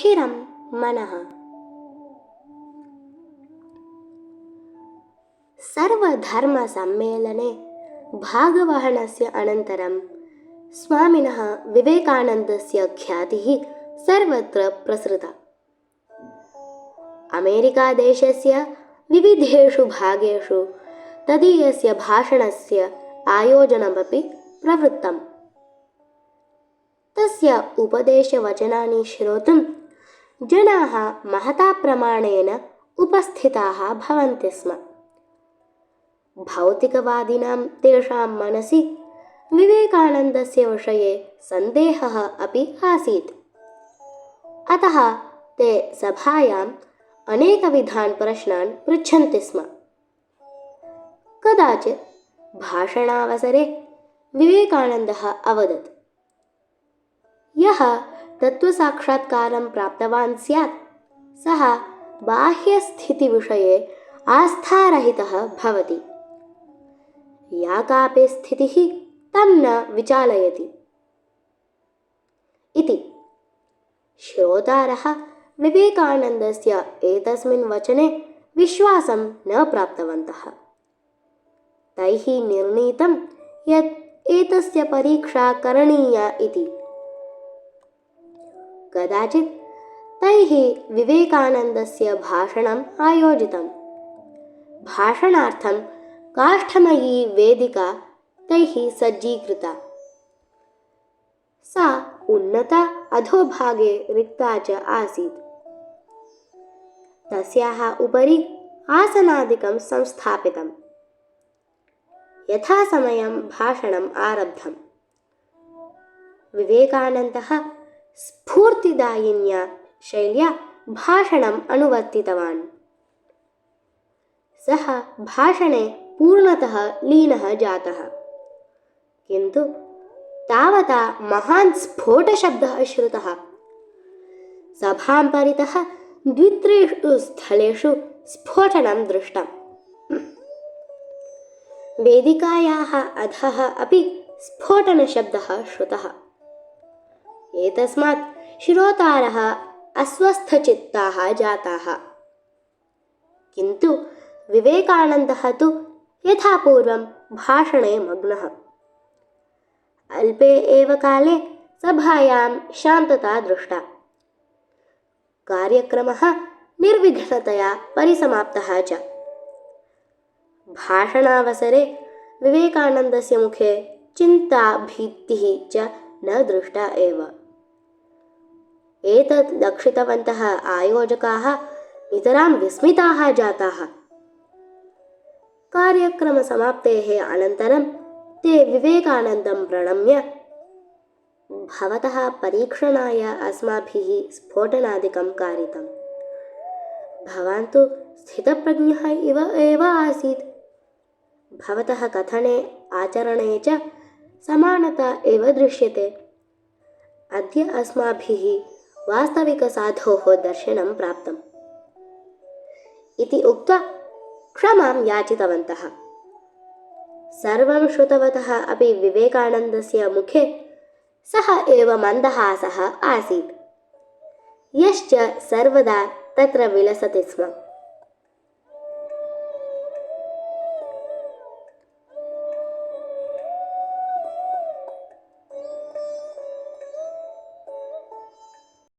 स्थिरं मनः। सर्वधर्मसम्मेलने भागवहनस्य अनन्तरं स्वामिनः विवेकानन्दस्य ख्यातिः सर्वत्र प्रसृता। अमेरिकादेशस्य विविधेषु भागेषु तदीयस्य भाषणस्य आयोजनमपि प्रवृत्तम्। तस्य उपदेशवचनानि श्रोतुं जनाः महता प्रमाणेन उपस्थिताः भवन्ति स्म। भौतिकवादिनां तेषां मनसि विवेकानन्दस्य विषये सन्देहः अपि आसीत्। अतः ते सभायाम् अनेकविधान् प्रश्नान् पृच्छन्ति स्म। कदाचित् भाषणावसरे विवेकानन्दः अवदत्, यः तत्त्वसाक्षात्कारं प्राप्तवान् स्यात् सः बाह्यस्थितिविषये आस्थारहितः भवति। या कापि स्थितिः तं न विचालयति इति। श्रोतारः विवेकानन्दस्य एतस्मिन् वचने विश्वासं न प्राप्तवन्तः। तैः निर्णीतं यत् एतस्य परीक्षा करणीया इति। कदाचित् तैः विवेकानन्दस्य भाषणम् आयोजितम्। भाषणार्थं काष्ठमयी वेदिका तैः सज्जीकृता। सा उन्नता अधोभागे रिक्ता च आसीत्। तस्याः उपरि आसनादिकं संस्थापितम्। यथासमयं भाषणम् आरब्धम्। विवेकानन्दः स्फूर्तिदायिन्या शैल्या भाषणम् अनुवर्तितवान्। सः भाषणे पूर्णतः लीनः जातः, किन्तु तावता महान् स्फोटशब्दः श्रुतः। सभां परितः 2-3 स्थलेषु स्फोटनं दृष्टम्। वेदिकायाः अधः अपि स्फोटनशब्दः श्रुतः। एतस्मात् श्रोतारः अस्वस्थचित्ताः जाताः। किन्तु विवेकानन्दः तु यथापूर्वं भाषणे मग्नः। अल्पे एव काले सभायां शान्तता दृष्टा। कार्यक्रमः निर्विघ्नतया परिसमाप्तः च। भाषणावसरे विवेकानन्दस्य मुखे चिन्ता भीतिः च न दृष्टा एव। एतत् लक्षितवन्तः आयोजकाः नितरां विस्मिताः जाताः। कार्यक्रमसमाप्तेः अनन्तरं ते विवेकानन्दं प्रणम्य, भवतः परीक्षणाय अस्माभिः स्फोटनादिकं कारितम्। भवान् तु स्थितप्रज्ञः इव एव आसीत्। भवतः कथने आचरणे च समानता एव दृश्यते। अद्य अस्माभिः वास्तविकसाधोः दर्शनं प्राप्तम् इति उक्त्वा क्षमां याचितवन्तः। सर्वं श्रुतवतः अपि विवेकानन्दस्य मुखे सः एव मन्दहासः आसीत्, यश्च सर्वदा तत्र विलसति स्म।